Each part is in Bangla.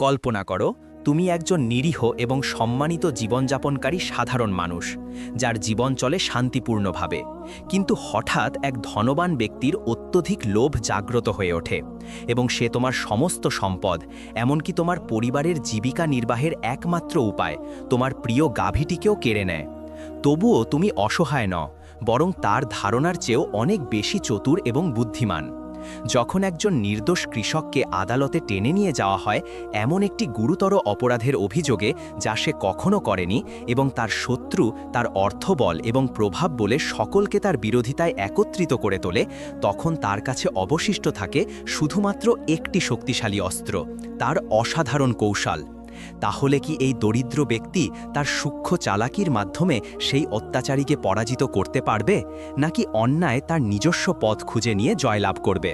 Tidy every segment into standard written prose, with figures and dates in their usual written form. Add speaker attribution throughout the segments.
Speaker 1: কল্পনা করো তুমি একজন নিরীহ এবং সম্মানিত জীবনযাপনকারী সাধারণ মানুষ যার জীবন চলে শান্তিপূর্ণভাবে, কিন্তু হঠাৎ এক ধনবান ব্যক্তির অত্যধিক লোভ জাগ্রত হয়ে ওঠে এবং সে তোমার সমস্ত সম্পদ, এমনকি তোমার পরিবারের জীবিকা নির্বাহের একমাত্র উপায় তোমার প্রিয় গাভীটিকেও কেড়ে নেয়। তবুও তুমি অসহায় নও, বরং তার ধারণার চেয়েও অনেক বেশি চতুর এবং বুদ্ধিমান। যখন একজন নির্দোষ কৃষককে আদালতে টেনে নিয়ে যাওয়া হয় এমন একটি গুরুতর অপরাধের অভিযোগে যা সে কখনো করেনি, এবং তার শত্রু তার অর্থবল এবং প্রভাব বলে সকলকে তার বিরোধিতায় একত্রিত করে তোলে, তখন তার কাছে অবশিষ্ট থাকে শুধুমাত্র একটি শক্তিশালী অস্ত্র, তার অসাধারণ কৌশল। তাহলে কি এই দরিদ্র ব্যক্তি তার সূক্ষ্ম চালাকির মাধ্যমে সেই অত্যাচারীকে পরাজিত করতে পারবে, নাকি অন্যায় তার নিজস্ব পথ খুঁজে নিয়ে জয়লাভ করবে?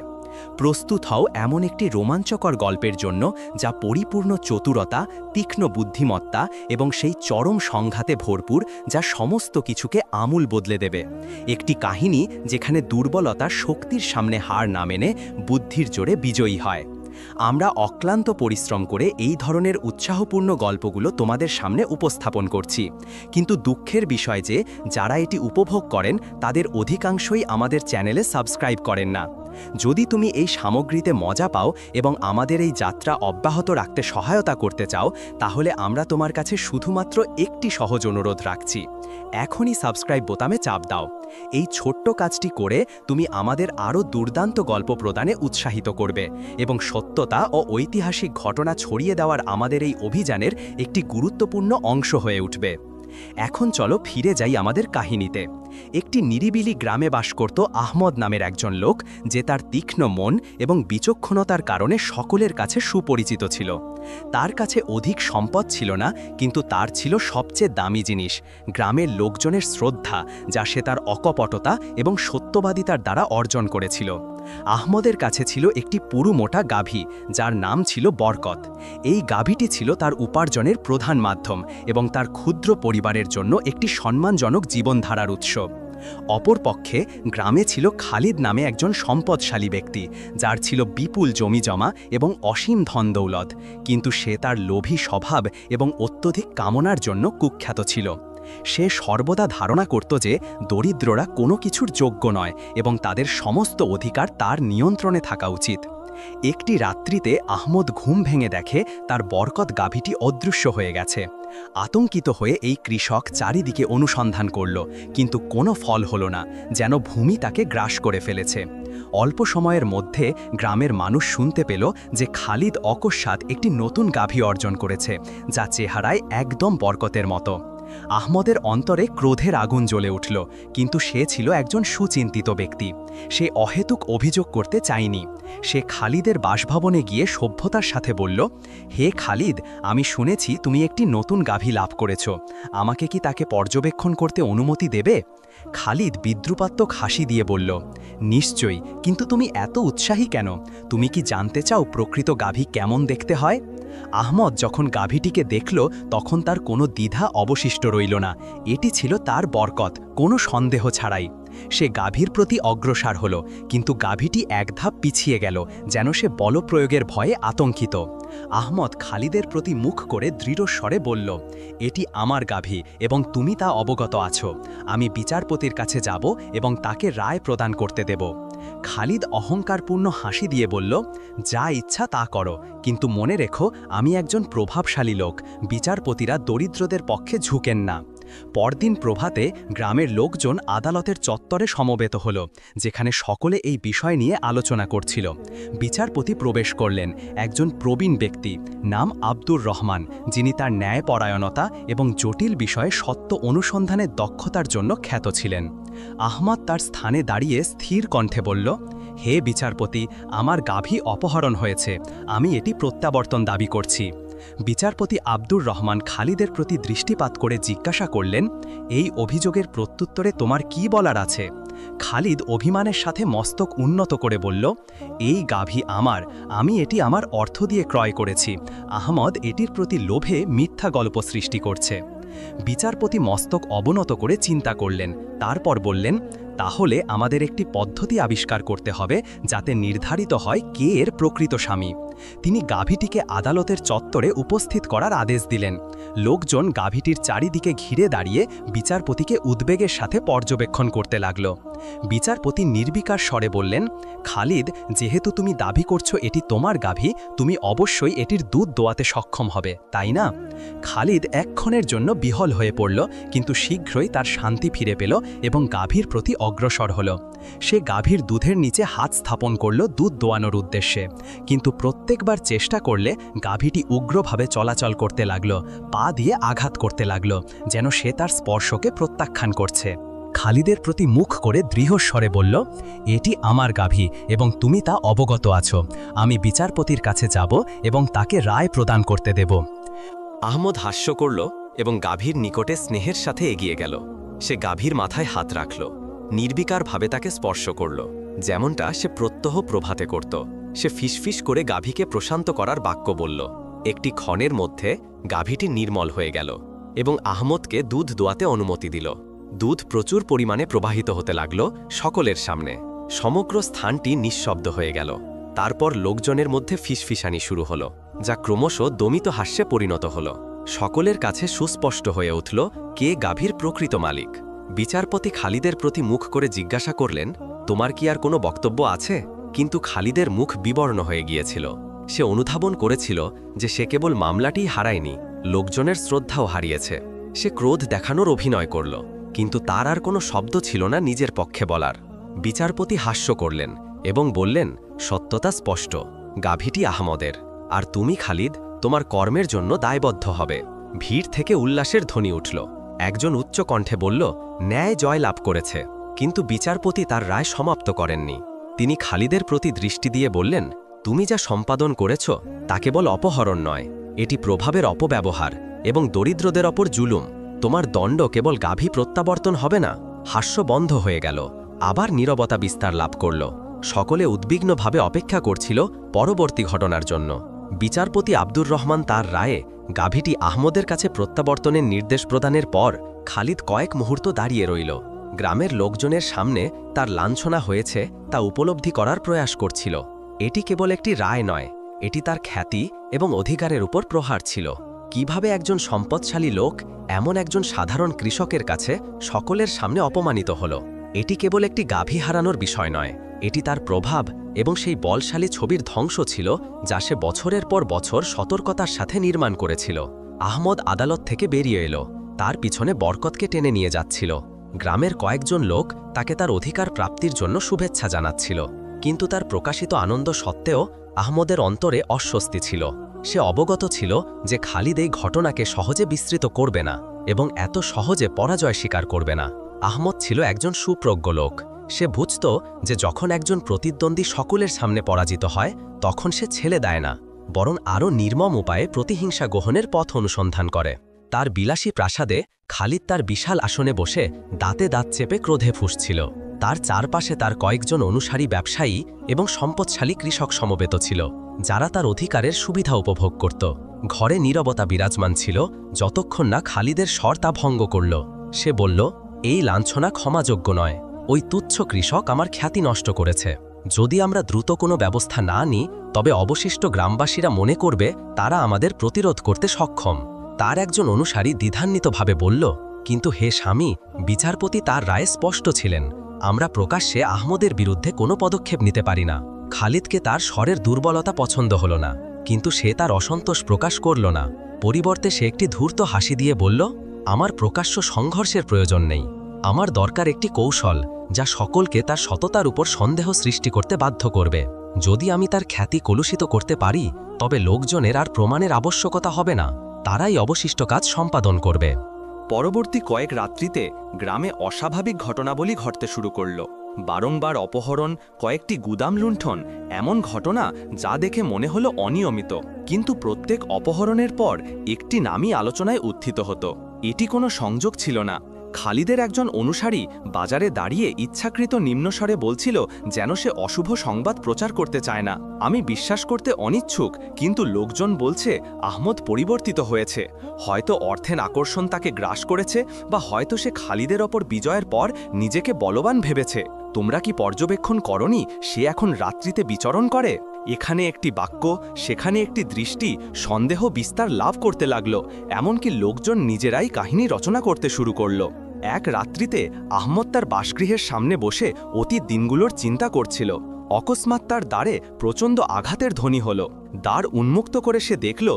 Speaker 1: প্রস্তুত হও এমন একটি রোমাঞ্চকর গল্পের জন্য যা পরিপূর্ণ চতুরতা, তীক্ষ্ণ বুদ্ধিমত্তা এবং সেই চরম সংঘাতে ভরপুর যা সমস্ত কিছুকে আমূল বদলে দেবে। একটি কাহিনী যেখানে দুর্বলতা শক্তির সামনে হার না মেনে বুদ্ধির জোরে বিজয়ী হয়। আমরা অক্লান্ত পরিশ্রম করে এই ধরনের উৎসাহপূর্ণ গল্পগুলো তোমাদের সামনে উপস্থাপন করছি, কিন্তু দুঃখের বিষয় যে যারা এটি উপভোগ করেন তাদের অধিকাংশই আমাদের চ্যানেলে সাবস্ক্রাইব করেন না। যদি তুমি এই সামগ্রীতে মজা পাও এবং আমাদের এই যাত্রা অব্যাহত রাখতে সহায়তা করতে চাও, তাহলে আমরা তোমার কাছে শুধুমাত্র একটি সহজ অনুরোধ রাখছি। এখনই সাবস্ক্রাইব বোতামে চাপ দাও। এই ছোট্ট কাজটি করে তুমি আমাদের আরও দুর্দান্ত গল্প প্রদানে উৎসাহিত করবে এবং সত্যতা ও ঐতিহাসিক ঘটনা ছড়িয়ে দেওয়ার আমাদের এই অভিযানের একটি গুরুত্বপূর্ণ অংশ হয়ে উঠবে। এখন চলো ফিরে যাই আমাদের কাহিনীতে। একটি নিরিবিলি গ্রামে বাস করত আহমদ নামের একজন লোক, যে তার তীক্ষ্ণ মন এবং বিচক্ষণতার কারণে সকলের কাছে সুপরিচিত ছিল। তার কাছে অধিক সম্পদ ছিল না, কিন্তু তার ছিল সবচেয়ে দামি জিনিস, গ্রামের লোকজনের শ্রদ্ধা, যা সে তার অকপটতা এবং সত্যবাদিতার দ্বারা অর্জন করেছিল। আহমদের কাছে ছিল একটি পুরু মোটা গাভী, যার নাম ছিল বরকত। এই গাভীটি ছিল তার উপার্জনের প্রধান মাধ্যম এবং তার ক্ষুদ্র পরিবারের জন্য একটি সম্মানজনক জীবনধারার উৎস। অপরপক্ষে গ্রামে ছিল খালিদ নামে একজন সম্পদশালী ব্যক্তি, যার ছিল বিপুল জমিজমা এবং অসীম ধনদৌলত, কিন্তু সে তার লোভী স্বভাব এবং অত্যধিক কামনার জন্য কুখ্যাত ছিল। সে সর্বদা ধারণা করত যে দরিদ্ররা কোনো কিছুর যোগ্য নয় এবং তাদের সমস্ত অধিকার তার নিয়ন্ত্রণে থাকা উচিত। একটি রাত্রিতে আহমদ ঘুম ভেঙে দেখে তার বরকত গাভীটি অদৃশ্য হয়ে গেছে। আতঙ্কিত হয়ে এই কৃষক চারিদিকে অনুসন্ধান করল, কিন্তু কোনো ফল হলো না, যেন ভূমি তাকে গ্রাস করে ফেলেছে। অল্প সময়ের মধ্যে গ্রামের মানুষ শুনতে পেল যে খালিদ অকস্মাৎ একটি নতুন গাভী অর্জন করেছে, যা চেহারায় একদম বরকতের মতো। আহমদের অন্তরে ক্রোধের আগুন জ্বলে উঠল, কিন্তু সে ছিল একজন সুচিন্তিত ব্যক্তি। সে অহেতুক অভিযোগ করতে চায়নি। সে খালিদের বাসভবনে গিয়ে সভ্যতার সাথে বলল, হে খালিদ, আমি শুনেছি তুমি একটি নতুন গাভী লাভ করেছ। আমাকে কি তাকে পর্যবেক্ষণ করতে অনুমতি দেবে? খালিদ বিদ্রুপাত্মক হাসি দিয়ে বলল, নিশ্চয়ই, কিন্তু তুমি এত উৎসাহী কেন? তুমি কি জানতে চাও প্রকৃত গাভী কেমন দেখতে হয়? আহমদ যখন গাভীটিকে দেখল তখন তার কোনো দ্বিধা অবশিষ্ট রইল না। এটি ছিল তার বরকত, কোনো সন্দেহ ছাড়াই। সে গাভীর প্রতি অগ্রসর হল, কিন্তু গাভীটি এক ধাপ পিছিয়ে গেল, যেন সে বলপ্রয়োগের ভয়ে আতঙ্কিত। আহমদ খালিদের প্রতি মুখ করে দৃঢ় স্বরে বলল, এটি আমার গাভী এবং তুমি তা অবগত আছো। আমি বিচারপতির কাছে যাব এবং তাকে রায় প্রদান করতে দেব। খালিদ অহংকারপূর্ণ হাসি দিয়ে বলল, যা ইচ্ছা তা করো, কিন্তু মনে রেখো আমি একজন প্রভাবশালী লোক। বিচারপতিরা দরিদ্রদের পক্ষে ঝুঁকেন না। পরদিন প্রভাতে গ্রামের লোকজন আদালতের চত্বরে সমবেত হল, যেখানে সকলে এই বিষয় নিয়ে আলোচনা করছিল। বিচারপতি প্রবেশ করলেন, একজন প্রবীণ ব্যক্তি, নাম আব্দুর রহমান, যিনি তার ন্যায়পরায়ণতা এবং জটিল বিষয়ে সত্য অনুসন্ধানের দক্ষতার জন্য খ্যাত ছিলেন। আহমদ তার স্থানে দাঁড়িয়ে স্থির কণ্ঠে বলল, হে বিচারপতি, আমার গাভী অপহরণ হয়েছে, আমি এটি প্রত্যাবর্তন দাবি করছি। বিচারপতি আব্দুর রহমান খালিদের প্রতি দৃষ্টিপাত করে জিজ্ঞাসা করলেন, এই অভিযোগের প্রত্যুত্তরে তোমার কি বলার আছে? খালিদ অভিমানের সাথে মস্তক উন্নত করে বলল, এই গাভী আমার, আমি এটি আমার অর্থ দিয়ে ক্রয় করেছি। আহমদ এটির প্রতি লোভে মিথ্যা গল্প সৃষ্টি করছে। বিচারপতি মস্তক অবনত করে চিন্তা করলেন, তারপর বললেন,
Speaker 2: তাহলে আমাদের একটি পদ্ধতি আবিষ্কার করতে হবে যাতে নির্ধারিত হয় কে এর প্রকৃত স্বামী। তিনি গাভীটিকে আদালতের চত্বরে উপস্থিত করার আদেশ দিলেন। লোকজন গাভীটির চারিদিকে ঘিরে দাঁড়িয়ে বিচারপতিকে উদ্বেগের সাথে পর্যবেক্ষণ করতে লাগল। বিচারপতি নির্বিকার স্বরে বললেন, খালিদ, যেহেতু তুমি দাবি করছো এটি তোমার গাভী, তুমি অবশ্যই এটির দুধ দোয়াতে সক্ষম হবে, তাই না? খালিদ এক্ষণের জন্য বিহ্বল হয়ে পড়ল, কিন্তু শীঘ্রই তার শান্তি ফিরে পেল এবং গাভীর প্রতি অগ্রসর হল। সে গাভীর দুধের নিচে হাত স্থাপন করল দুধ দোয়ানোর উদ্দেশ্যে, কিন্তু প্রত্যেকবার চেষ্টা করলে গাভীটি উগ্রভাবে চলাচল করতে লাগল, পা দিয়ে আঘাত করতে লাগল, যেন সে তার স্পর্শকে প্রত্যাখ্যান করছে। খালিদের প্রতি মুখ করে দৃঢ়স্বরে বলল, এটি আমার গাভী এবং তুমি তা অবগত আছো। আমি বিচারপতির কাছে যাব এবং তাকে রায় প্রদান করতে দেব।
Speaker 3: আহমদ হাস্য করল এবং গাভীর নিকটে স্নেহের সাথে এগিয়ে গেল। সে গাভীর মাথায় হাত রাখল, নির্বিকারভাবে তাকে স্পর্শ করল, যেমনটা সে প্রত্যহ প্রভাতে করত। সে ফিসফিস করে গাভীকে প্রশান্ত করার বাক্য বলল। একটি ক্ষণের মধ্যে গাভীটি নির্মল হয়ে গেল এবং আহমদকে দুধ দোয়াতে অনুমতি দিল। দুধ প্রচুর পরিমাণে প্রবাহিত হতে লাগল সকলের সামনে। সমগ্র স্থানটি নিঃশব্দ হয়ে গেল। তারপর লোকজনের মধ্যে ফিসফিসানি শুরু হলো, যা ক্রমশ দমিত হাস্যে পরিণত হল। সকলের কাছে সুস্পষ্ট হয়ে উঠল কে গাভীর প্রকৃত মালিক। বিচারপতি খালিদের প্রতি মুখ করে জিজ্ঞাসা করলেন, তোমার কি আর কোনো বক্তব্য আছে? কিন্তু খালিদের মুখ বিবর্ণ হয়ে গিয়েছিল। সে অনুধাবন করেছিল যে সে কেবল মামলাটিই হারায়নি, লোকজনের শ্রদ্ধাও হারিয়েছে। সে ক্রোধ দেখানোর অভিনয় করল, কিন্তু তার আর কোনো শব্দ ছিল না নিজের পক্ষে বলার। বিচারপতি হাস্য করলেন এবং বললেন, সত্যতা স্পষ্ট, গাভীটি আহমদের, আর তুমি খালিদ তোমার কর্মের জন্য দায়বদ্ধ হবে। ভিড় থেকে উল্লাসের ধ্বনি উঠল। একজন উচ্চ কণ্ঠে বলল, ন্যায় জয় লাভ করেছে। কিন্তু বিচারপতি তার রায় সমাপ্ত করেননি। তিনি খালিদের প্রতি দৃষ্টি দিয়ে বললেন, তুমি যা সম্পাদন করেছ তা কেবল অপহরণ নয়, এটি প্রভাবের অপব্যবহার এবং দরিদ্রদের ওপর জুলুম। তোমার দণ্ড কেবল গাভী প্রত্যাবর্তন হবে না। হাস্য বন্ধ হয়ে গেল, আবার নীরবতা বিস্তার লাভ করল। সকলে উদ্বিগ্নভাবে অপেক্ষা করছিল পরবর্তী ঘটনার জন্য। বিচারপতি আব্দুর রহমান তার রায়ে গাভীটি আহমদের কাছে প্রত্যাবর্তনের নির্দেশ প্রদানের পর খালিদ কয়েক মুহূর্ত দাঁড়িয়ে রইল। গ্রামের লোকজনের সামনে তার লাঞ্ছনা হয়েছে তা উপলব্ধি করার প্রয়াস করছিল। এটি কেবল একটি রায় নয়, এটি তার খ্যাতি এবং অধিকারের উপর প্রহার ছিল। কিভাবে একজন সম্পদশালী লোক এমন একজন সাধারণ কৃষকের কাছে সকলের সামনে অপমানিত হল? এটি কেবল একটি গাভী হারানোর বিষয় নয়, এটি তার প্রভাব এবং সেই বলশালী ছবির ধ্বংস ছিল যা সে বছরের পর বছর সতর্কতার সাথে নির্মাণ করেছিল। আহমদ আদালত থেকে বেরিয়ে এলো, তার পিছনে বরকতকে টেনে নিয়ে যাচ্ছিল। গ্রামের কয়েকজন লোক তাকে তার অধিকার প্রাপ্তির জন্য শুভেচ্ছা জানাচ্ছিল, কিন্তু তার প্রকাশিত আনন্দ সত্ত্বেও আহমদের অন্তরে অস্বস্তি ছিল। সে অবগত ছিল যে খালিদ এই ঘটনাকে সহজে বিস্তৃত করবে না এবং এত সহজে পরাজয় স্বীকার করবে না। আহমদ ছিল একজন সুপ্রজ্ঞ লোক। সে বুঝত যে যখন একজন প্রতিদ্বন্দ্বী সকলের সামনে পরাজিত হয় তখন সে ছেড়ে দেয় না, বরং আরও নির্মম উপায়ে প্রতিহিংসা গ্রহণের পথ অনুসন্ধান করে। তার বিলাসী প্রাসাদে খালিদ তার বিশাল আসনে বসে দাঁতে দাঁত চেপে ক্রোধে ফুঁসছিল। তার চারপাশে তার কয়েকজন অনুসারী ব্যবসায়ী এবং সম্পদশালী কৃষক সমবেত ছিল, যারা তার অধিকারের সুবিধা উপভোগ করত। ঘরে নীরবতা বিরাজমান ছিল যতক্ষণ না খালিদের স্বর তা ভঙ্গ করল। সে বলল, এই লাঞ্ছনা ক্ষমাযোগ্য নয়। ওই তুচ্ছ কৃষক আমার খ্যাতি নষ্ট করেছে। যদি আমরা দ্রুত কোনো ব্যবস্থা না নিই তবে অবশিষ্ট গ্রামবাসীরা মনে করবে তারা আমাদের প্রতিরোধ করতে সক্ষম। তার একজন অনুসারী দ্বিধান্বিতভাবে বলল, কিন্তু হে স্বামী, বিচারপতি তার রায়ে স্পষ্ট ছিলেন, আমরা প্রকাশ্যে আহমদের বিরুদ্ধে কোনো পদক্ষেপ নিতে পারি না। খালিদকে তার স্বরের দুর্বলতা পছন্দ হল না, কিন্তু সে তার অসন্তোষ প্রকাশ করল না। পরিবর্তে সে একটি ধূর্ত হাসি দিয়ে বলল, আমার প্রকাশ্য সংঘর্ষের প্রয়োজন নেই। আমার দরকার একটি কৌশল যা সকলকে তার সততার উপর সন্দেহ সৃষ্টি করতে বাধ্য করবে। যদি আমি তার খ্যাতি কলুষিত করতে পারি তবে লোকজনের আর প্রমাণের আবশ্যকতা হবে না, তারাই অবশিষ্ট কাজ সম্পাদন করবে।
Speaker 1: পরবর্তী কয়েক রাত্রিতে গ্রামে অস্বাভাবিক ঘটনাবলী ঘটতে শুরু করল। বারংবার অপহরণ, কয়েকটি গুদাম লুণ্ঠন, এমন ঘটনা যা দেখে মনে হলো অনিয়মিত, কিন্তু প্রত্যেক অপহরণের পর একটি নামই আলোচনায় উত্থিত হতো। এটি কোনো সংযোগ ছিল না,
Speaker 3: খালিদের একজন অনুসারী বাজারে দাঁড়িয়ে ইচ্ছাকৃত নিম্নস্বরে বলছিল যেন সে অশুভ সংবাদ প্রচার করতে চায় না। আমি বিশ্বাস করতে অনিচ্ছুক, কিন্তু লোকজন বলছে আহমদ পরিবর্তিত হয়েছে। হয়তো অর্থের আকর্ষণ তাকে গ্রাস করেছে, বা হয়তো সে খালিদের ওপর বিজয়ের পর নিজেকে বলবান ভেবেছে। তোমরা কি পর্যবেক্ষণ করনি সে এখন রাত্রিতে বিচরণ করে? এখানে একটি বাক্য, সেখানে একটি দৃষ্টি, সন্দেহ বিস্তার লাভ করতে লাগল। এমনকি লোকজন নিজেরাই কাহিনী রচনা করতে শুরু করল। এক রাত্রিতে আহমদ তার বাসগৃহের সামনে বসে অতীত দিনগুলোর চিন্তা করছিল। অকস্মাৎ তার দ্বারে প্রচণ্ড আঘাতের ধ্বনি হল। দ্বার উন্মুক্ত করে সে দেখল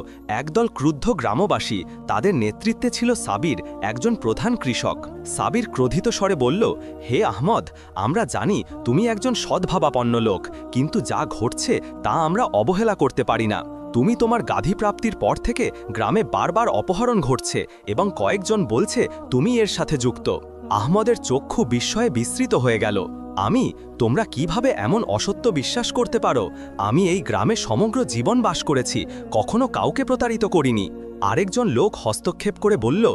Speaker 3: একদল ক্রুদ্ধ গ্রামবাসী। তাদের নেতৃত্বে ছিল সাবির, একজন প্রধান কৃষক। সাবির ক্রোধিত স্বরে বলল, হে আহমদ, আমরা জানি তুমি একজন সদ্ভাবাপন্ন লোক, কিন্তু যা ঘটছে তা আমরা অবহেলা করতে পারি না। তুমি তোমার গাধী প্রাপ্তির পর থেকে গ্রামে বারবার অপহরণ ঘটছে এবং কয়েকজন বলছে তুমি এর সাথে যুক্ত। আহমদের চক্ষু বিস্ময়ে বিস্মৃত হয়ে গেল। তোমরা কিভাবে এমন অসত্য বিশ্বাস করতে পারো? আমি এই গ্রামে সমগ্র জীবন বাস করেছি, কখনো কাউকে প্রতারিত করিনি। আরেকজন লোক হস্তক্ষেপ করে বলল,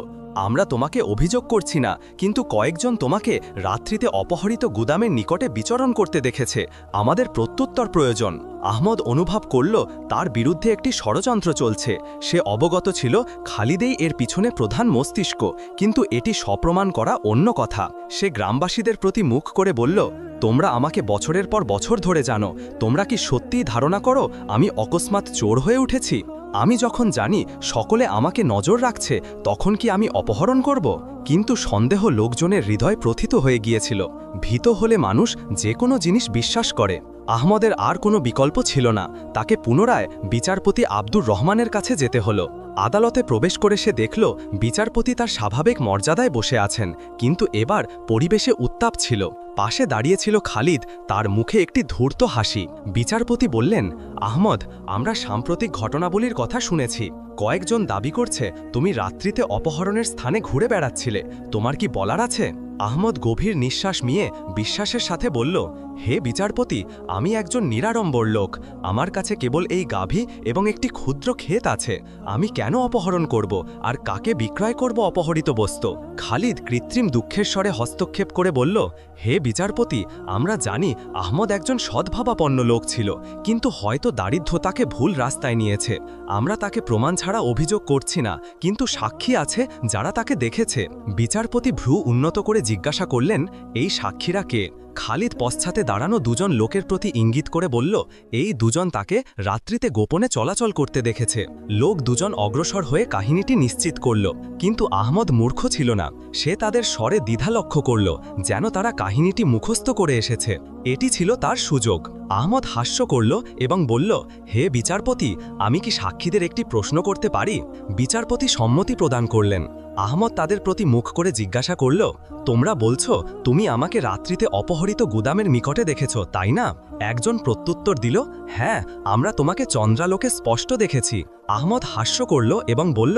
Speaker 3: আমরা তোমাকে অভিযোগ করছি না, কিন্তু কয়েকজন তোমাকে রাত্রিতে অপহরিত গুদামের নিকটে বিচরণ করতে দেখেছে। আমাদের প্রত্যুত্তর প্রয়োজন। আহমদ অনুভব করল তার বিরুদ্ধে একটি ষড়যন্ত্র চলছে। সে অবগত ছিল খালিদেই এর পিছনে প্রধান মস্তিষ্ক, কিন্তু এটি সপ্রমাণ করা অন্য কথা। সে গ্রামবাসীদের প্রতি মুখ করে বলল, তোমরা আমাকে বছরের পর বছর ধরে জানো। তোমরা কি সত্যিই ধারণা করো আমি অকস্মাৎ চোর হয়ে উঠেছি? আমি যখন জানি সকলে আমাকে নজর রাখছে, তখন কি আমি অপহরণ করব? কিন্তু সন্দেহ লোকজনের হৃদয় প্রথিত হয়ে গিয়েছিল। ভীত হলে মানুষ যে কোনো জিনিস বিশ্বাস করে। আহমদের আর কোনো বিকল্প ছিল না। তাকে পুনরায় বিচারপতি আব্দুর রহমানের কাছে যেতে হলো। আদালতে প্রবেশ করে সে দেখল বিচারপতি তার স্বাভাবিক মর্যাদায় বসে আছেন, কিন্তু এবার পরিবেশে উত্তাপ ছিল। পাশে দাঁড়িয়েছিল খালিদ, তার মুখে একটি ধূর্ত হাসি। বিচারপতি বললেন, আহমদ, আমরা সাম্প্রতিক ঘটনাবলীর কথা শুনেছি। কয়েকজন দাবি করছে তুমি রাত্রিতে অপহরণের স্থানে ঘুরে বেড়াচ্ছিলে। তোমার কি বলার আছে? আহমদ গভীর নিঃশ্বাস নিয়ে বিশ্বাসের সাথে বলল, হে বিচারপতি, আমি একজন নিরাড়ম্বর লোক। আমার কাছে কেবল এই গাভী এবং একটি ক্ষুদ্র ক্ষেত আছে। আমি কেন অপহরণ করব আর কাকে বিক্রয় করব অপহরিত বস্তু? খালিদ কৃত্রিম দুঃখের স্বরে হস্তক্ষেপ করে বলল, হে বিচারপতি, আমরা জানি আহমদ একজন সদ্ভাবাপন্ন লোক ছিল, কিন্তু হয়তো দারিদ্র্য তাকে ভুল রাস্তায় নিয়েছে। আমরা তাকে প্রমাণ ছাড়া অভিযোগ করছি না, কিন্তু সাক্ষী আছে যারা তাকে দেখেছে। বিচারপতি ভ্রু উন্নত করে জিজ্ঞাসা করলেন, এই সাক্ষীরা কে? খালিদ পশ্চাতে দাঁড়ানো দুজন লোকের প্রতি ইঙ্গিত করে বলল, এই দুজন তাকে রাত্রিতে গোপনে চলাচল করতে দেখেছে। লোক দুজন অগ্রসর হয়ে কাহিনীটি নিশ্চিত করল, কিন্তু আহমদ মূর্খ ছিল না। সে তাদের স্বরে দ্বিধা লক্ষ্য করল, যেন তারা কাহিনীটি মুখস্থ করে এসেছে। এটি ছিল তার সুযোগ। আহমদ হাস্য করল এবং বলল, হে বিচারপতি, আমি কি সাক্ষীদের একটি প্রশ্ন করতে পারি? বিচারপতি সম্মতি প্রদান করলেন। আহমদ তাদের প্রতি মুখ করে জিজ্ঞাসা করল, তোমরা বলছো তুমি আমাকে রাত্রিতে অপহরিত গুদামের নিকটে দেখেছ, তাই না? একজন প্রত্যুত্তর দিল, হ্যাঁ, আমরা তোমাকে চন্দ্রালোকে স্পষ্ট দেখেছি। আহমদ হাস্য করল এবং বলল,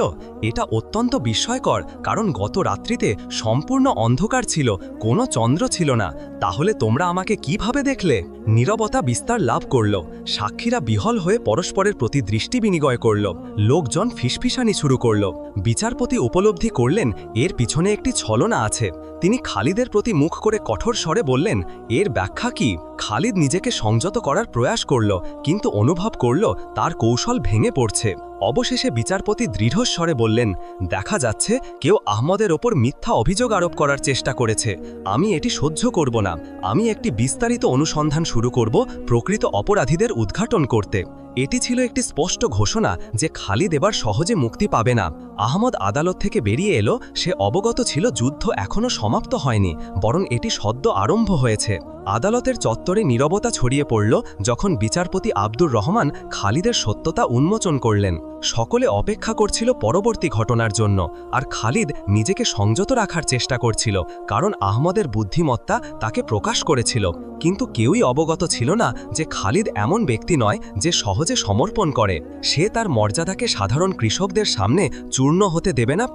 Speaker 3: এটা অত্যন্ত বিস্ময়কর, কারণ গত রাত্রিতে সম্পূর্ণ অন্ধকার ছিল, কোনো চন্দ্র ছিল না। তাহলে তোমরা আমাকে কিভাবে দেখলে? নীরবতা বিস্তার লাভ করল। সাক্ষীরা বিহল হয়ে পরস্পরের প্রতি দৃষ্টি বিনিময় করল। লোকজন ফিসফিসানি শুরু করল। বিচারপতি উপলব্ধি করলেন এর পিছনে একটি ছলনা আছে। তিনি খালিদের প্রতি মুখ করে কঠোর স্বরে বললেন, এর ব্যাখ্যা কি? খালিদ নিজেকে সংযত করার প্রয়াস করল, কিন্তু অনুভব করল তার কৌশল ভেঙে পড়ছে। অবশেষে বিচারপতি দৃঢ় স্বরে বললেন, দেখা যাচ্ছে কেউ আহমদের ওপর মিথ্যা অভিযোগ আরোপ করার চেষ্টা করেছে। আমি এটি সহ্য করব না। আমি একটি বিস্তারিত অনুসন্ধান শুরু করব প্রকৃত অপরাধীদের উদ্ঘাটন করতে। এটি ছিল একটি স্পষ্ট ঘোষণা যে খালিদ এবার সহজে মুক্তি পাবে না। আহমদ আদালত থেকে বেরিয়ে এলো। সে অবগত ছিল যুদ্ধ এখনও সমাপ্ত হয়নি, বরং এটি সদ্য আরম্ভ হয়েছে। আদালতের চত্বরে নীরবতা ছড়িয়ে পড়ল যখন বিচারপতি আব্দুর রহমান খালিদের সত্যতা উন্মোচন করলেন। সকলে অপেক্ষা করছিল পরবর্তী ঘটনার জন্য, আর খালিদ নিজেকে সংযত রাখার চেষ্টা করছিল, কারণ আহমদের বুদ্ধিমত্তা তাকে প্রকাশ করেছিল। কিন্তু কেউই অবগত ছিল না যে খালিদ এমন ব্যক্তি নয় যে সহজে সমর্পণ করে। সে তার মর্যাদাকে সাধারণ কৃষকদের সামনে চূর্ণ হতে দেবে না।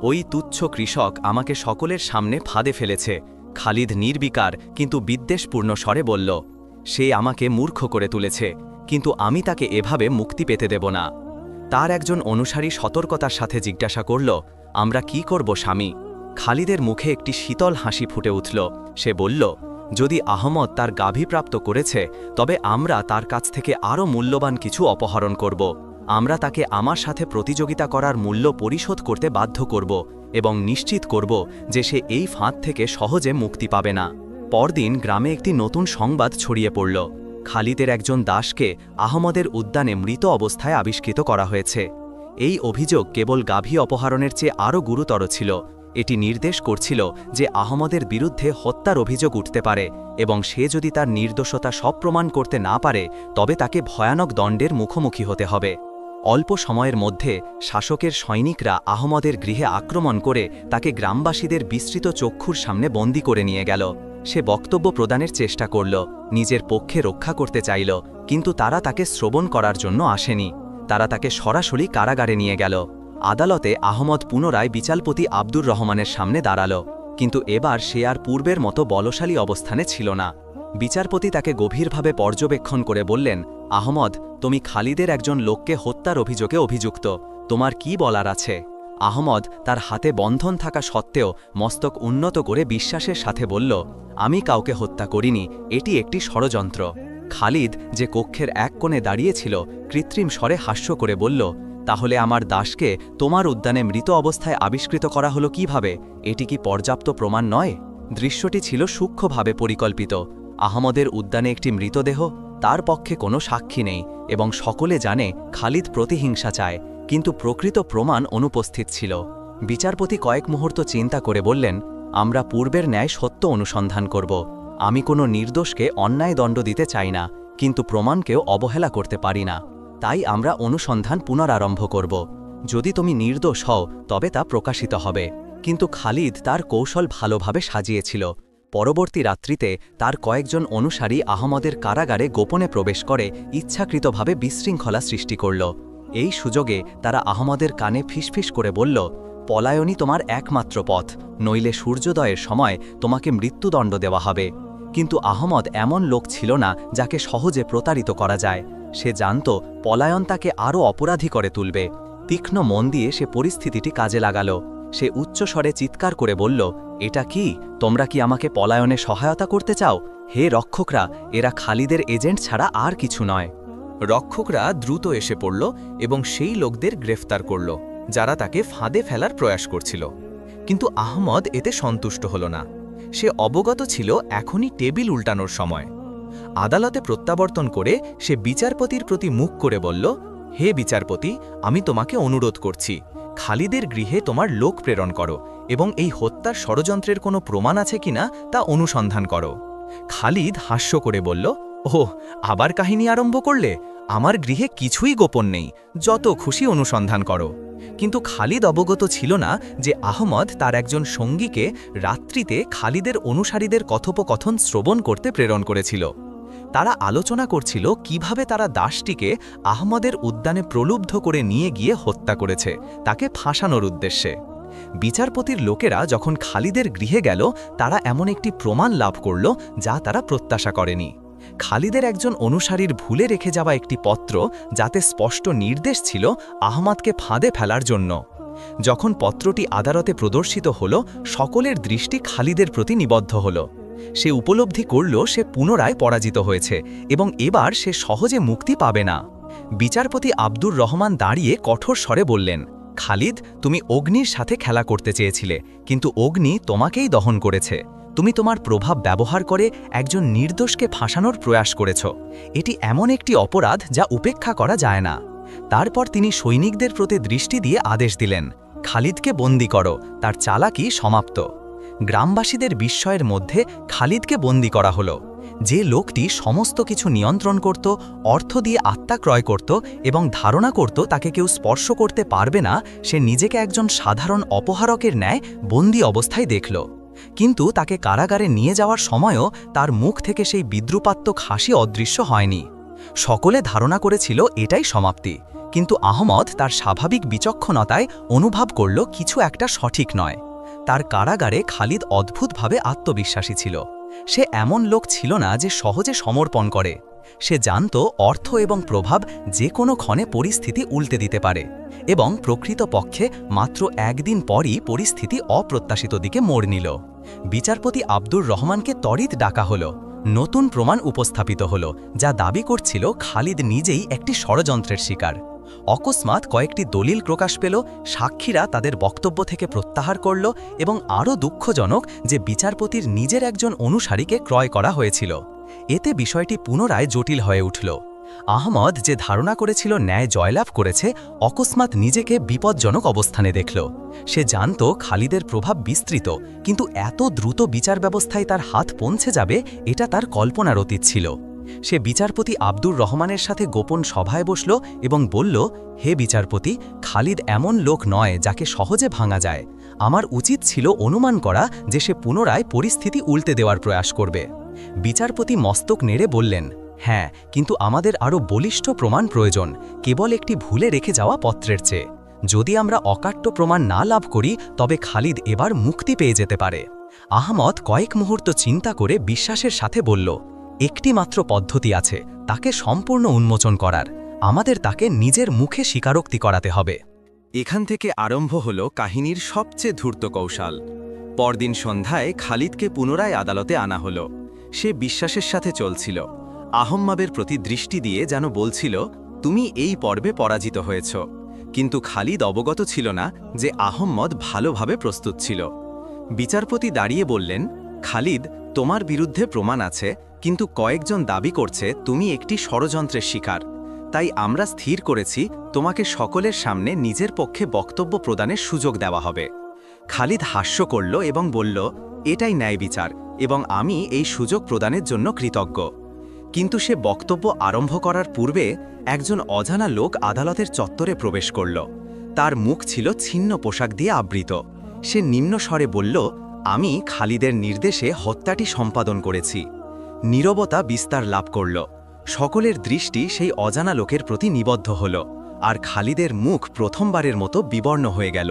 Speaker 1: ওই তুচ্ছ কৃষক আমাকে সকলের সামনে ফাঁদে ফেলেছে। খালিদ নির্বিকার কিন্তু বিদ্বেষপূর্ণ স্বরে বলল, সে আমাকে মূর্খ করে তুলেছে, কিন্তু আমি তাকে এভাবে মুক্তি পেতে দেব না। তার একজন অনুসারী সতর্কতার সাথে জিজ্ঞাসা করল, আমরা কি করব স্বামী?
Speaker 3: খালিদের মুখে একটি শীতল হাসি ফুটে উঠল। সে বলল, যদি আহমদ তার গাভী প্রাপ্ত করেছে, তবে আমরা তার কাছ থেকে আরও মূল্যবান কিছু অপহরণ করব। আমরা তাকে আমার সাথে প্রতিযোগিতা করার মূল্য পরিশোধ করতে বাধ্য করব এবং নিশ্চিত করব যে সে এই ফাঁদ থেকে সহজে মুক্তি পাবে না। পরদিন গ্রামে একটি নতুন সংবাদ ছড়িয়ে পড়ল। খালিদের একজন দাসকে আহমদের উদ্যানে মৃত অবস্থায় আবিষ্কৃত করা হয়েছে। এই অভিযোগ কেবল গাভী অপহরণের চেয়ে আরও গুরুতর ছিল। এটি নির্দেশ করছিল যে আহমদের বিরুদ্ধে হত্যার অভিযোগ উঠতে পারে এবং সে যদি তার নির্দোষতা সব প্রমাণ করতে না পারে তবে তাকে ভয়ানক দণ্ডের মুখোমুখি হতে হবে। অল্প সময়ের মধ্যে শাসকের সৈনিকরা আহমদের গৃহে আক্রমণ করে তাকে গ্রামবাসীদের বিস্তৃত চক্ষুর সামনে বন্দী করে নিয়ে গেল। সে বক্তব্য প্রদানের চেষ্টা করল, নিজের পক্ষে রক্ষা করতে চাইল, কিন্তু তারা তাকে শ্রবণ করার জন্য আসেনি। তারা তাকে সরাসরি কারাগারে নিয়ে গেল। আদালতে আহমদ পুনরায় বিচারপতি আব্দুর রহমানের সামনে দাঁড়াল, কিন্তু এবার সে আর পূর্বের মতো বলশালী অবস্থানে ছিল না। বিচারপতি তাকে গভীরভাবে পর্যবেক্ষণ করে বললেন, আহমদ, তুমি খালিদের একজন লোককে হত্যার অভিযোগে অভিযুক্ত। তোমার কি বলার আছে? আহমদ তার হাতে বন্ধন থাকা সত্ত্বেও মস্তক উন্নত করে বিশ্বাসের সাথে বলল, আমি কাউকে হত্যা করিনি, এটি একটি ষড়যন্ত্র। খালিদ, যে কক্ষের এক কোণে দাঁড়িয়েছিল, কৃত্রিম স্বরে হাস্য করে বলল, তাহলে আমার দাসকে তোমার উদ্যানে মৃত অবস্থায় আবিষ্কৃত করা হলো কিভাবে? এটি কি পর্যাপ্ত প্রমাণ নয়? দৃশ্যটি ছিল সূক্ষ্মভাবে পরিকল্পিত। আহমদের উদ্যানে একটি মৃতদেহ, তার পক্ষে কোনো সাক্ষী নেই এবং সকলে জানে খালিদ প্রতিহিংসা চায়, কিন্তু প্রকৃত প্রমাণ অনুপস্থিত ছিল। বিচারপতি কয়েক মুহূর্ত চিন্তা করে বললেন, আমরা পূর্বের ন্যায় সত্য অনুসন্ধান করব। আমি কোনো নির্দোষকে অন্যায় দণ্ড দিতে চাই না, কিন্তু প্রমাণকেও অবহেলা করতে পারি না। তাই আমরা অনুসন্ধান পুনরারম্ভ করব। যদি তুমি নির্দোষ হও তবে তা প্রকাশিত হবে। কিন্তু খালিদ তার কৌশল ভালোভাবে সাজিয়েছিল। পরবর্তী রাত্রিতে তার কয়েকজন অনুসারী আহমদের কারাগারে গোপনে প্রবেশ করে ইচ্ছাকৃতভাবে বিশৃঙ্খলা সৃষ্টি করল। এই সুযোগে তারা আহমদের কানে ফিসফিস করে বলল, পলায়নই তোমার একমাত্র পথ, নইলে সূর্যোদয়ের সময় তোমাকে মৃত্যুদণ্ড দেওয়া হবে। কিন্তু আহমদ এমন লোক ছিল না যাকে সহজে প্রতারিত করা যায়। সে জানত পলায়ন তাকে আরও অপরাধী করে তুলবে। তীক্ষ্ণ মন দিয়ে সে পরিস্থিতিটি কাজে লাগাল। সে উচ্চস্বরে চিৎকার করে বলল, এটা কি? তোমরা কি আমাকে পলায়নে সহায়তা করতে চাও? হে রক্ষকরা, এরা খালিদের এজেন্ট ছাড়া আর কিছু নয়।
Speaker 1: রক্ষকরা দ্রুত এসে পড়ল এবং সেই লোকদের গ্রেফতার করল যারা তাকে ফাঁদে ফেলার প্রয়াস করছিল। কিন্তু আহমদ এতে সন্তুষ্ট হল না। সে অবগত ছিল এখনই টেবিল উল্টানোর সময়। আদালতে প্রত্যাবর্তন করে সে বিচারপতির প্রতি মুখ করে বলল, হে বিচারপতি, আমি তোমাকে অনুরোধ করছি, খালিদের গৃহে তোমার লোক প্রেরণ করো এবং এই হত্যার ষড়যন্ত্রের কোনো প্রমাণ আছে কিনা তা অনুসন্ধান করো। খালিদ হাস্য করে বলল, ওহ, আবার কাহিনী আরম্ভ করলে? আমার গৃহে কিছুই গোপন নেই, যত খুশি অনুসন্ধান করো। কিন্তু খালিদ অবগত ছিল না যে আহমদ তার একজন সঙ্গীকে রাত্রিতে খালিদের অনুসারীদের কথোপকথন শ্রবণ করতে প্রেরণ করেছিল। তারা আলোচনা করছিল কিভাবে তারা দাসটিকে আহমদের উদ্যানে প্রলুব্ধ করে নিয়ে গিয়ে হত্যা করেছে, তাকে ফাঁসানোর উদ্দেশ্যে। বিচারপতির লোকেরা যখন খালিদের গৃহে গেল, তারা এমন একটি প্রমাণ লাভ করল যা তারা প্রত্যাশা করেনি। খালিদের একজন অনুসারীর ভুলে রেখে যাওয়া একটি পত্র, যাতে স্পষ্ট নির্দেশ ছিল আহমদকে ফাঁদে ফেলার জন্য। যখন পত্রটি আদালতে প্রদর্শিত হল, সকলের দৃষ্টি খালিদের প্রতি নিবদ্ধ হল। সে উপলব্ধি করল সে পুনরায় পরাজিত হয়েছে এবং এবার সে সহজে মুক্তি পাবে না। বিচারপতি আব্দুর রহমান দাঁড়িয়ে কঠোর স্বরে বললেন, খালিদ, তুমি অগ্নির সাথে খেলা করতে চেয়েছিলে, কিন্তু অগ্নি তোমাকেই দহন করেছে। তুমি তোমার প্রভাব ব্যবহার করে একজন নির্দোষকে ফাঁসানোর প্রয়াস করেছ। এটি এমন একটি অপরাধ যা উপেক্ষা করা যায় না। তারপর তিনি সৈনিকদের প্রতি দৃষ্টি দিয়ে আদেশ দিলেন, খালিদকে বন্দী করো, তার চালাকি সমাপ্ত। গ্রামবাসীদের বিস্ময়ের মধ্যে খালিদকে বন্দী করা হলো। যে লোকটি সমস্ত কিছু নিয়ন্ত্রণ করত, অর্থ দিয়ে আত্মা ক্রয় করত এবং ধারণা করত তাকে কেউ স্পর্শ করতে পারবে না, সে নিজেকে একজন সাধারণ অপহারকের ন্যায় বন্দী অবস্থায় দেখল। কিন্তু তাকে কারাগারে নিয়ে যাওয়ার সময়ও তার মুখ থেকে সেই বিদ্রুপাত্মক হাসি অদৃশ্য হয়নি। সকলে ধারণা করেছিল এটাই সমাপ্তি, কিন্তু আহমদ তার স্বাভাবিক বিচক্ষণতায় অনুভব করল কিছু একটা সঠিক নয়। তার কারাগারে খালিদ অদ্ভুতভাবে আত্মবিশ্বাসী ছিল। সে এমন লোক ছিল না যে সহজে সমর্পণ করে।
Speaker 2: সে জানত অর্থ এবং প্রভাব যে কোনো ক্ষণে পরিস্থিতি উল্টে দিতে পারে এবং প্রকৃতপক্ষে মাত্র একদিন পরই পরিস্থিতি অপ্রত্যাশিত দিকে মোড় নিল। বিচারপতি আব্দুর রহমানকে ত্বরিত ডাকা হলো। নতুন প্রমাণ উপস্থাপিত হলো যা দাবি করছিল খালিদ নিজেই একটি ষড়যন্ত্রের শিকার। অকস্মাৎ কয়েকটি দলিল প্রকাশ পেল, সাক্ষীরা তাদের বক্তব্য থেকে প্রত্যাহার করল এবং আরও দুঃখজনক যে বিচারপতির নিজের একজন অনুসারীকে ক্রয় করা হয়েছিল। এতে বিষয়টি পুনরায় জটিল হয়ে উঠল। আহমদ যে ধারণা করেছিল ন্যায় জয়লাভ করেছে, অকস্মাৎ নিজেকে বিপজ্জনক অবস্থানে দেখল। সে জানত খালিদের প্রভাব বিস্তৃত, কিন্তু এত দ্রুত বিচার ব্যবস্থায় তার হাত পৌঁছে যাবে এটা তার কল্পনার অতীত ছিল। সে বিচারপতি আব্দুর রহমানের সাথে গোপন সভায় বসল এবং বলল, হে বিচারপতি, খালিদ এমন লোক নয় যাকে সহজে ভাঙা যায়। আমার উচিত ছিল অনুমান করা যে সে পুনরায় পরিস্থিতি উল্টে দেওয়ার প্রয়াস করবে। বিচারপতি মস্তক নেড়ে বললেন, হ্যাঁ, কিন্তু আমাদের আরও বলিষ্ঠ প্রমাণ প্রয়োজন, কেবল একটি ভুলে রেখে যাওয়া পত্রের চেয়ে। যদি আমরা অকাট্য প্রমাণ না লাভ করি তবে খালিদ এবার মুক্তি পেয়ে যেতে পারে। আহমদ কয়েক মুহূর্ত চিন্তা করে বিশ্বাসের সাথে বলল, একটি মাত্র পদ্ধতি আছে, তাকে সম্পূর্ণ উন্মোচন করার। আমাদের তাকে নিজের মুখে স্বীকারোক্তি করাতে হবে।
Speaker 3: এখান থেকে আরম্ভ হল কাহিনীর সবচেয়ে ধূর্ত কৌশল। পরদিন সন্ধ্যায় খালিদকে পুনরায় আদালতে আনা হলো। সে বিশ্বাসের সাথে চলছিল, আহম্মাবের প্রতি দৃষ্টি দিয়ে যেন বলছিল, তুমি এই পর্বে পরাজিত হয়েছ। কিন্তু খালিদ অবগত ছিল না যে আহম্মদ ভালোভাবে প্রস্তুত ছিল। বিচারপতি দাঁড়িয়ে বললেন, খালিদ, তোমার বিরুদ্ধে প্রমাণ আছে, কিন্তু কয়েকজন দাবি করছে তুমি একটি ষড়যন্ত্রের শিকার। তাই আমরা স্থির করেছি তোমাকে সকলের সামনে নিজের পক্ষে বক্তব্য প্রদানের সুযোগ দেওয়া হবে। খালিদ হাস্য করল এবং বলল, এটাই ন্যায় বিচার এবং আমি এই সুযোগ প্রদানের জন্য কৃতজ্ঞ। কিন্তু সে বক্তব্য আরম্ভ করার পূর্বে একজন অজানা লোক আদালতের চত্বরে প্রবেশ করল। তার মুখ ছিল ছিন্ন পোশাক দিয়ে আবৃত। সে নিম্ন স্বরে বলল, আমি খালিদের নির্দেশে হত্যাটি সম্পাদন করেছি। নীরবতা বিস্তার লাভ করল। সকলের দৃষ্টি সেই অজানা লোকের প্রতি নিবদ্ধ হল, আর খালিদের মুখ প্রথমবারের মতো বিবর্ণ হয়ে গেল।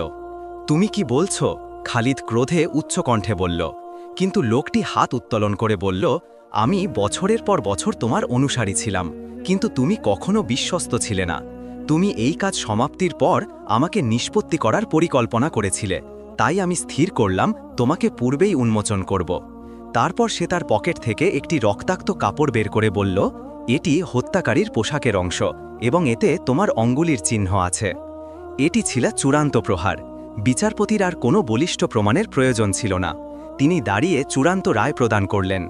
Speaker 3: তুমি কি বলছ? খালিদ ক্রোধে উচ্চকণ্ঠে বলল। কিন্তু লোকটি হাত উত্তোলন করে বলল, আমি বছরের পর বছর তোমার অনুসারী ছিলাম, কিন্তু তুমি কখনো বিশ্বস্ত ছিলে না। তুমি এই কাজ সমাপ্তির পর আমাকে নিষ্পত্তি করার পরিকল্পনা করেছিলে, তাই আমি স্থির করলাম তোমাকে পূর্বেই উন্মোচন করব। তারপর সে তার পকেট থেকে একটি রক্তাক্ত কাপড় বের করে বলল, এটি হত্যাকারীর পোশাকের অংশ এবং এতে তোমার অঙ্গুলির চিহ্ন আছে। এটি ছিল চূড়ান্ত প্রহার। বিচারপতির আর কোনো বলিষ্ঠ প্রমাণের প্রয়োজন ছিল না। তিনি দাঁড়িয়ে চূড়ান্ত রায় প্রদান করলেন,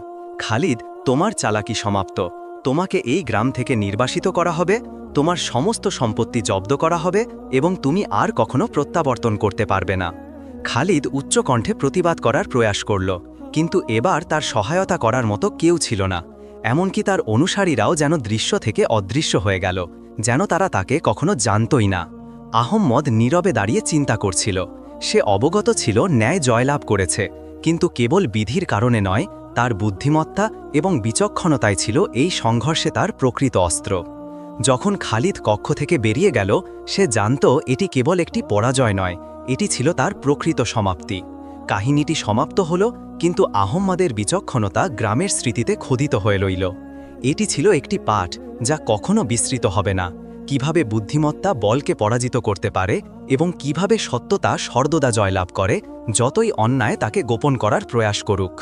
Speaker 3: খালিদ, তোমার চালাকি সমাপ্ত। তোমাকে এই গ্রাম থেকে নির্বাসিত করা হবে, তোমার সমস্ত সম্পত্তি জব্দ করা হবে এবং তুমি আর কখনো প্রত্যাবর্তন করতে পারবে না। খালিদ উচ্চকণ্ঠে প্রতিবাদ করার প্রয়াস করল, কিন্তু এবার তার সহায়তা করার মতো কেউ ছিল না। এমনকি তার অনুসারীরাও যেন দৃশ্য থেকে অদৃশ্য হয়ে গেল, যেন তারা তাকে কখনো জানতই না। আহম্মদ নীরবে দাঁড়িয়ে চিন্তা করছিল। সে অবগত ছিল ন্যায় জয়লাভ করেছে, কিন্তু কেবল বিধির কারণে নয়, তার বুদ্ধিমত্তা এবং বিচক্ষণতাই ছিল এই সংঘর্ষে তার প্রকৃত অস্ত্র। যখন খালিদ কক্ষ থেকে বেরিয়ে গেল, সে জানত এটি কেবল একটি পরাজয় নয়, এটি ছিল তার প্রকৃত সমাপ্তি। কাহিনীটি সমাপ্ত হল, কিন্তু আহম্মদের বিচক্ষণতা গ্রামের স্মৃতিতে খোদিত হয়ে রইল। এটি ছিল একটি পাঠ যা কখনো বিস্মৃত হবে না, কিভাবে বুদ্ধিমত্তা বলকে পরাজিত করতে পারে এবং কিভাবে সত্যতা সর্বদা জয়লাভ করে, যতই অন্যায় তাকে গোপন করার প্রয়াস করুক।